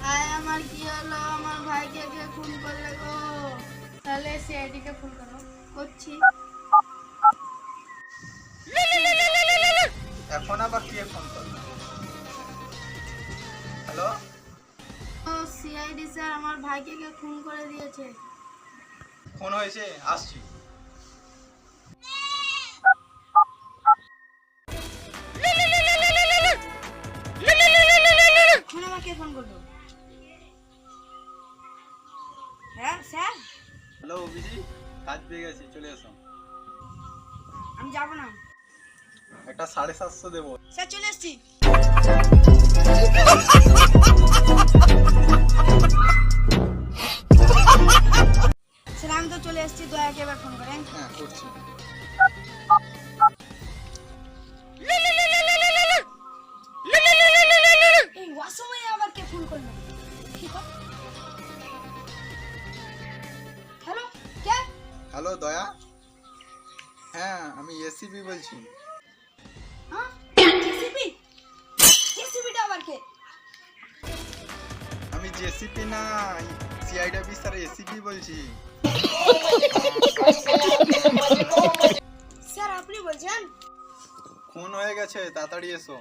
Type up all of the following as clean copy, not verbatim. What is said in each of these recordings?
হায় আমার কি হলো, আমার ভাইকে কে খুন করলে গো? তাহলে সিআইডি কে ফোন করো, করছি। এখন আবার কে ফোন করলো? হ্যালো, ও সিআইডি স্যার, আমার ভাইকে কে খুন করে দিয়েছে। ফোন হয়েছে, আসছি। এখন আবার কে ফোন করলো? হ্যাঁ স্যার, হ্যালো অভিজিৎ, কাজ পেয়ে গেছি, চলে এসো। আমি যাবো না একটা 750 দেবো। স্যার, চলে এসছি। স্যার আমি তো চলে এসছি, দয়াকে এবার ফোন করেন। হ্যাঁ, করছি। এই অসময়ে আবার কে ফোন করলো? হ্যালো, কে? হ্যালো দয়া, হ্যাঁ আমি এসিপি বলছি। হ্যাঁ, জেসিপি? জেসিপিটা আবার কে? আমি জেসিপি না, সিআইডি অফিসার এসিপি বলছি। স্যার আপনি বলছেন? খুন হয়ে গেছে, তাড়াতাড়ি এসো।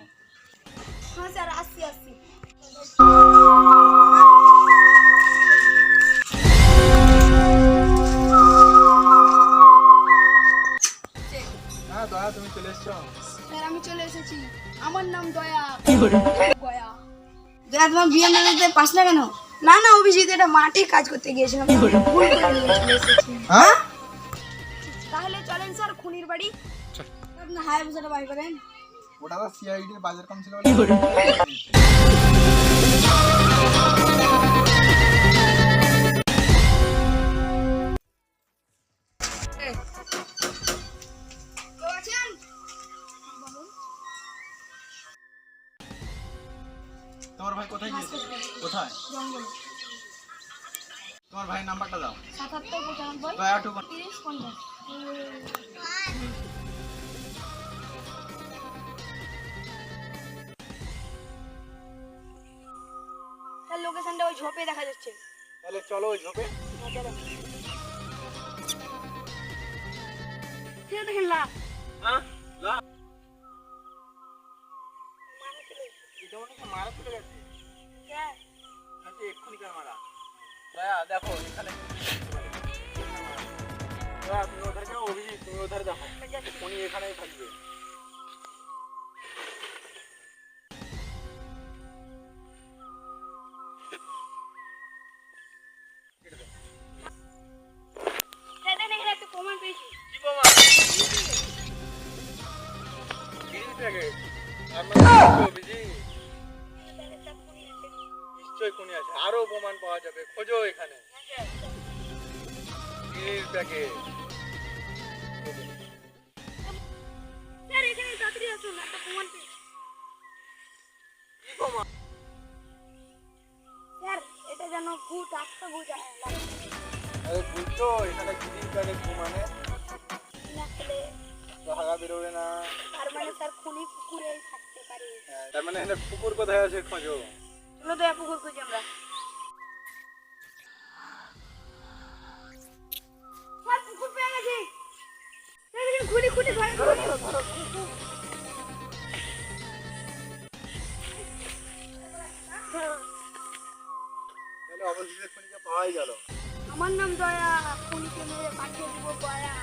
হ্যাঁ স্যার, আসছি আসছি। হ্যাঁ দয়া, তুমি চলে এসছো? স্যার আমি চলে এসেছি, আমার নাম দয়া। গয়া। দয়া, তোমার বিএমডব্লিউতে পাস না কেন? না না অভিজিৎ, এটা মাঠে কাজ করতে গিয়েছিলাম, ভুল করে নিয়ে চলে এসেছি। হ্যাঁ, তাহলে চলেন স্যার খুনির বাড়ি। আপনার হায় বুঝাটা বাই করেন। ওটা তো সিআইডি বাজার কম ছিল। কেউ আছেন? তোমার ভাই কোথায় গিয়েছে? কোথায়? জঙ্গল। তোমার ভাইয়ের নাম্বারটা দাও। 77 95 দয়া টু 30 50। স্যার লোকেশনটা ওই ঝোপে দেখা যাচ্ছে। তাহলে চলো ওই ঝোপে। ঠিক দেখেন লা। হ্যাঁ, লা। এটা মনে হয় মারা চলে গেছে। হ্যাঁ। নাকি এক্ষুনি কার মারা? দয়া দেখো এখানে। দয়া তুমি ওধারে যাও, অভিজিৎ তুমি ওধারে দেখো। উনি এখানেই থাকবে। স্যার দেখেন, এখানে একটা প্রমাণ পেয়েছি। কি প্রমাণ? গিরিল প্যাকেট। আর মানে অভিজিৎ নিশ্চয়ই খুনি আছে, আরো প্রমাণ পাওয়া যাবে, খোঁজো এখানে। গিরিল প্যাকেট। স্যার এখানে তাড়াতাড়ি আসুন, একটা প্রমাণ পেয়েছি। কি প্রমাণ? স্যার এটা যেন ভূত, আত্মা ভূত লাগে। আরে বুঝছো এখানে গিরিল প্যাকেট প্রমাণে না খেলে তো হাগা বেরোবে না। তার মানে স্যার খুনি পুকুরে থাকতে পারে। হ্যাঁ, তার মানে এখানে পুকুর কোথায় আছে খোঁজো। চলো দয়া পুকুর খুঁজি আমরা। স্যার পুকুর পেয়ে গেছি। দেখেন খুনি খুনি ধরে ধরে। তাহলে অবশেষে খুনিকে পাওয়াই গেল। আমার নাম দয়া, খুনিকে মেরে পাঠিয়ে দিব গয়া।